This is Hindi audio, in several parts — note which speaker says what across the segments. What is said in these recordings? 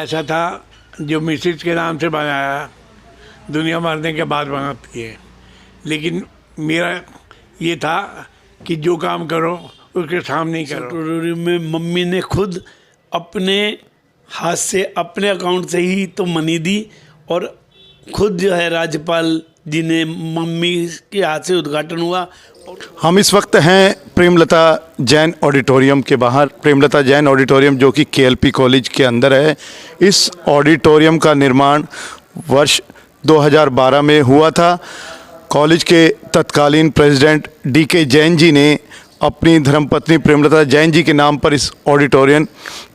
Speaker 1: ऐसा था जो मिसिज के नाम से बनाया, दुनिया मरने के बाद बनाती है, लेकिन मेरा ये था कि जो काम करो उसके सामने ही करो।
Speaker 2: ऑडिटोरियम में मम्मी ने खुद अपने हाथ से अपने अकाउंट से ही तो मनी दी और खुद जो है राज्यपाल जी ने मम्मी के हाथ से उद्घाटन हुआ।
Speaker 3: हम इस वक्त हैं प्रेमलता जैन ऑडिटोरियम के बाहर। प्रेमलता जैन ऑडिटोरियम जो कि केएलपी कॉलेज के अंदर है। इस ऑडिटोरियम का निर्माण वर्ष 2012 में हुआ था। कॉलेज के तत्कालीन प्रेसिडेंट डीके जैन जी ने अपनी धर्मपत्नी प्रेमलता जैन जी के नाम पर इस ऑडिटोरियम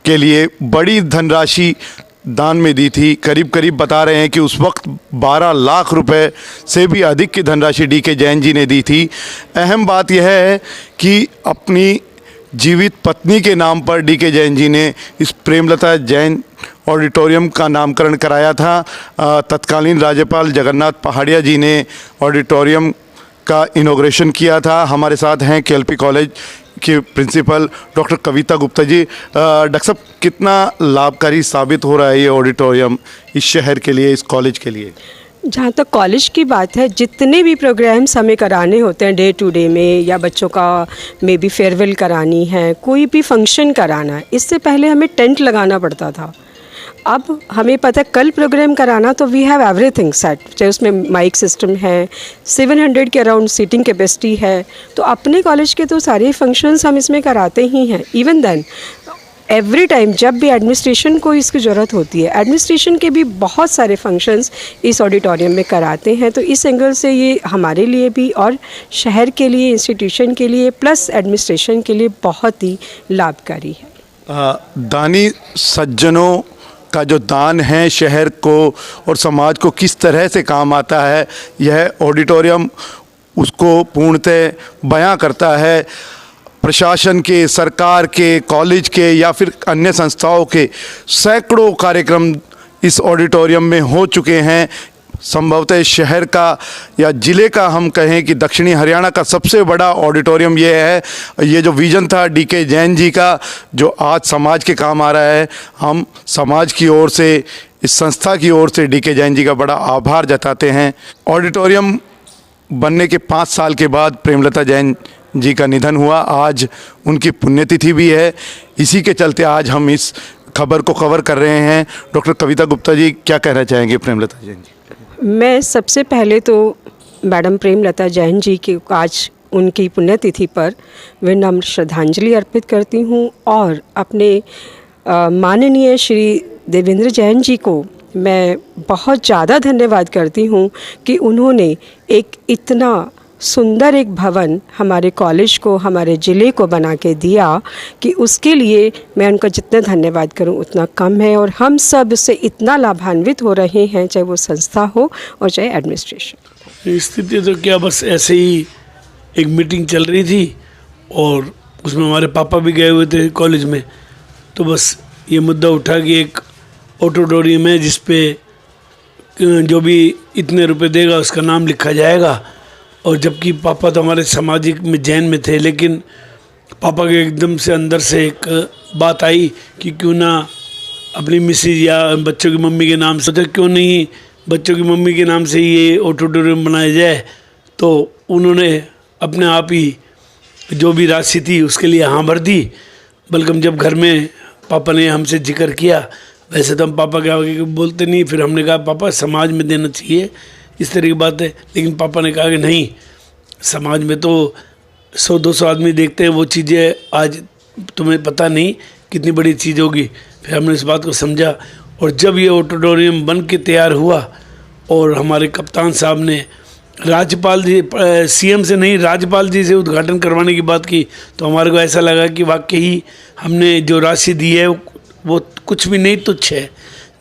Speaker 3: के लिए बड़ी धनराशि दान में दी थी। करीब करीब बता रहे हैं कि उस वक्त 12 लाख रुपए से भी अधिक की धनराशि डीके जैन जी ने दी थी। अहम बात यह है कि अपनी जीवित पत्नी के नाम पर डीके जैन जी ने इस प्रेमलता जैन ऑडिटोरियम का नामकरण कराया था। तत्कालीन राज्यपाल जगन्नाथ पहाड़िया जी ने ऑडिटोरियम का इनॉग्रेशन किया था। हमारे साथ हैं केएलपी कॉलेज के प्रिंसिपल डॉक्टर कविता गुप्ता जी। डॉक्टर साहब, कितना लाभकारी साबित हो रहा है ये ऑडिटोरियम इस शहर के लिए, इस कॉलेज के लिए?
Speaker 4: जहाँ तक कॉलेज की बात है, जितने भी प्रोग्राम्स हमें कराने होते हैं डे टू डे में, या बच्चों का मे बी फेयरवेल करानी है, कोई भी फंक्शन कराना है, इससे पहले हमें टेंट लगाना पड़ता था। अब हमें पता है कल प्रोग्राम कराना तो वी हैव एवरीथिंग सेट, चाहे उसमें माइक सिस्टम है, 700 के अराउंड सीटिंग कैपेसिटी है। तो अपने कॉलेज के तो सारे फंक्शंस हम इसमें कराते ही हैं। इवन देन एवरी टाइम जब भी एडमिनिस्ट्रेशन को इसकी ज़रूरत होती है, एडमिनिस्ट्रेशन के भी बहुत सारे फंक्शंस इस ऑडिटोरियम में कराते हैं। तो इस एंगल से ये हमारे लिए भी और शहर के लिए, इंस्टीट्यूशन के लिए, प्लस एडमिनिस्ट्रेशन के लिए बहुत ही लाभकारी है।
Speaker 3: दानी सज्जनों का जो दान है शहर को और समाज को किस तरह से काम आता है, यह ऑडिटोरियम उसको पूर्णतः बयां करता है। प्रशासन के, सरकार के, कॉलेज के या फिर अन्य संस्थाओं के सैकड़ों कार्यक्रम इस ऑडिटोरियम में हो चुके हैं। संभवतः शहर का या ज़िले का हम कहें कि दक्षिणी हरियाणा का सबसे बड़ा ऑडिटोरियम ये है। ये जो विज़न था डीके जैन जी का, जो आज समाज के काम आ रहा है, हम समाज की ओर से, इस संस्था की ओर से डीके जैन जी का बड़ा आभार जताते हैं। ऑडिटोरियम बनने के 5 साल के बाद प्रेमलता जैन जी का निधन हुआ। आज उनकी पुण्यतिथि भी है। इसी के चलते आज हम इस खबर को कवर कर रहे हैं। डॉक्टर कविता गुप्ता जी, क्या कहना चाहेंगे प्रेमलता जैन जी?
Speaker 4: मैं सबसे पहले तो मैडम प्रेमलता जैन जी की आज उनकी पुण्यतिथि पर विनम्र श्रद्धांजलि अर्पित करती हूँ और अपने माननीय श्री देवेंद्र जैन जी को मैं बहुत ज़्यादा धन्यवाद करती हूँ कि उन्होंने एक इतना सुंदर एक भवन हमारे कॉलेज को, हमारे ज़िले को बना के दिया कि उसके लिए मैं उनका जितना धन्यवाद करूं उतना कम है। और हम सब इससे इतना लाभान्वित हो रहे हैं, चाहे वो संस्था हो और चाहे एडमिनिस्ट्रेशन।
Speaker 2: स्थिति तो क्या, बस ऐसे ही एक मीटिंग चल रही थी और उसमें हमारे पापा भी गए हुए थे कॉलेज में। तो बस ये मुद्दा उठा कि एक ऑडिटोरियम है जिस पे जो भी इतने रुपए देगा उसका नाम लिखा जाएगा। और जबकि पापा तो हमारे सामाजिक में जैन में थे, लेकिन पापा के एकदम से अंदर से एक बात आई कि क्यों ना अपनी मिसेज या बच्चों की मम्मी के नाम से, तो क्यों नहीं बच्चों की मम्मी के नाम से ये ऑडिटोरियम बनाया जाए। तो उन्होंने अपने आप ही जो भी राशि थी उसके लिए हाँ भर दी। बल्कि जब घर में पापा ने हमसे जिक्र किया, वैसे तो हम पापा के आगे बोलते नहीं, फिर हमने कहा पापा समाज में देना चाहिए, इस तरह की बात है। लेकिन पापा ने कहा कि नहीं, समाज में तो 100-200 आदमी देखते हैं, वो चीज़ें आज तुम्हें पता नहीं कितनी बड़ी चीज़ होगी। फिर हमने इस बात को समझा और जब ये ऑडिटोरियम बन के तैयार हुआ और हमारे कप्तान साहब ने राज्यपाल जी, सीएम से नहीं राज्यपाल जी से उद्घाटन करवाने की बात की, तो हमारे को ऐसा लगा कि वाकई हमने जो राशि दी है वो कुछ भी नहीं, तुच्छ है।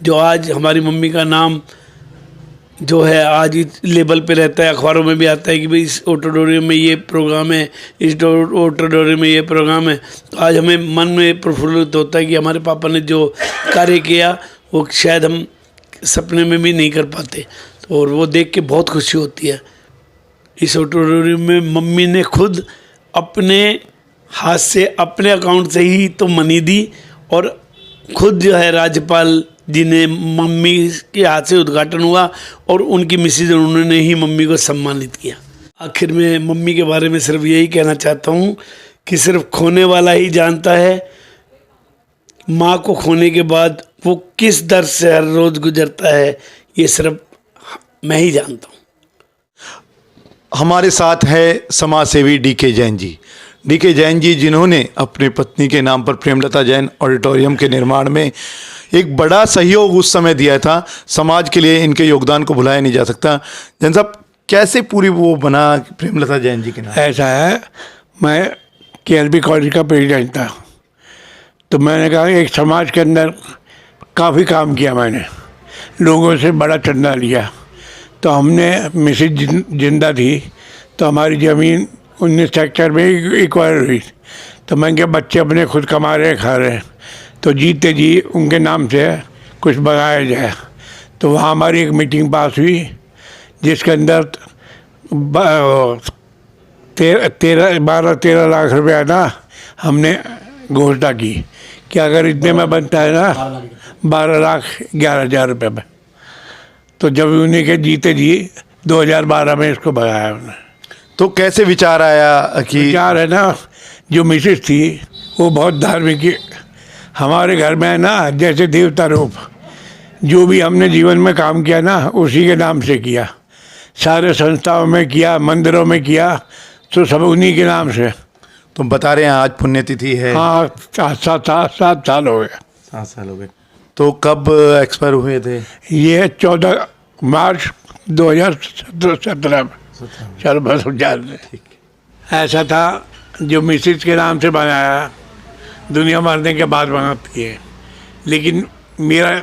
Speaker 2: जो आज हमारी मम्मी का नाम जो है आज इस लेवल पे रहता है, अखबारों में भी आता है कि भाई इस ऑडिटोरियम में ये प्रोग्राम है, इस ऑडिटोरियम में ये प्रोग्राम है। तो आज हमें मन में प्रफुल्लित होता है कि हमारे पापा ने जो कार्य किया वो शायद हम सपने में भी नहीं कर पाते। तो और वो देख के बहुत खुशी होती है। इस ऑडिटोरियम में मम्मी ने खुद अपने हाथ से अपने अकाउंट से ही तो मनी दी और खुद जो है राज्यपाल जिन्हें मम्मी के हाथ से उद्घाटन हुआ और उनकी मिसेज उन्होंने ही मम्मी को सम्मानित किया। आखिर में मम्मी के बारे में सिर्फ यही कहना चाहता हूँ कि सिर्फ खोने वाला ही जानता है माँ को खोने के बाद वो किस दर्द से हर रोज़ गुजरता है, ये सिर्फ मैं ही जानता हूँ।
Speaker 3: हमारे साथ है समाज सेवी डीके जैन जी। डीके जैन जी जिन्होंने अपनी पत्नी के नाम पर प्रेमलता जैन ऑडिटोरियम के निर्माण में एक बड़ा सहयोग उस समय दिया था। समाज के लिए इनके योगदान को भुलाया नहीं जा सकता। जैन साहब, कैसे पूरी वो बना प्रेमलता जैन जी के नाम?
Speaker 1: ऐसा है, मैं केएलपी कॉलेज का प्रेसिडेंट था, तो मैंने कहा एक समाज के अंदर काफ़ी काम किया मैंने, लोगों से बड़ा चंदा लिया। तो हमने मिसेज जिंदा थी तो हमारी ज़मीन 19 सेक्टर में एक्वायर हुई। तो मैंने कहा बच्चे अपने खुद कमा रहे खा रहे, तो जीते जी उनके नाम से कुछ बनाया जाए। तो वहाँ हमारी एक मीटिंग पास हुई जिसके अंदर 12-13 लाख रुपया ना हमने घोषणा की कि अगर इतने में बनता है ना 12,11,000 रुपये में। तो जब उन्हीं के जीते जी 2012 में इसको बनाया उन्होंने।
Speaker 3: तो कैसे विचार आया कि
Speaker 1: विचार है ना, जो मिसेज थी वो बहुत धार्मिक, हमारे घर में है ना जैसे देवता रूप, जो भी हमने जीवन में काम किया ना उसी के नाम से किया, सारे संस्थाओं में किया, मंदिरों में किया, तो सब उन्हीं के नाम से।
Speaker 3: तुम बता रहे हैं आज पुण्यतिथि है?
Speaker 1: हाँ, 7 साल हो गए।
Speaker 3: 7 साल हो गए। तो कब एक्सपायर हुए थे?
Speaker 1: ये 14 मार्च 2017 में। चलो बस याद है। ऐसा था, जो मिसेज के नाम से बनाया, दुनिया मरने के बाद बनाती है, लेकिन मेरा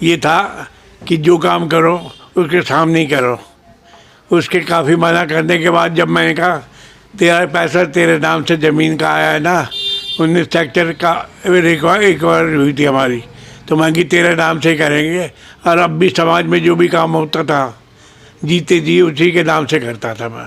Speaker 1: ये था कि जो काम करो उसके सामने ही करो। उसके काफ़ी मना करने के बाद जब मैंने कहा तेरा पैसा तेरे नाम से ज़मीन का आया है ना, 19 सेक्टर का एक्वायर हुई थी हमारी, तो मैं कि तेरे नाम से करेंगे। और अब भी समाज में जो भी काम होता था जीते जी उसी के नाम से करता था मैं।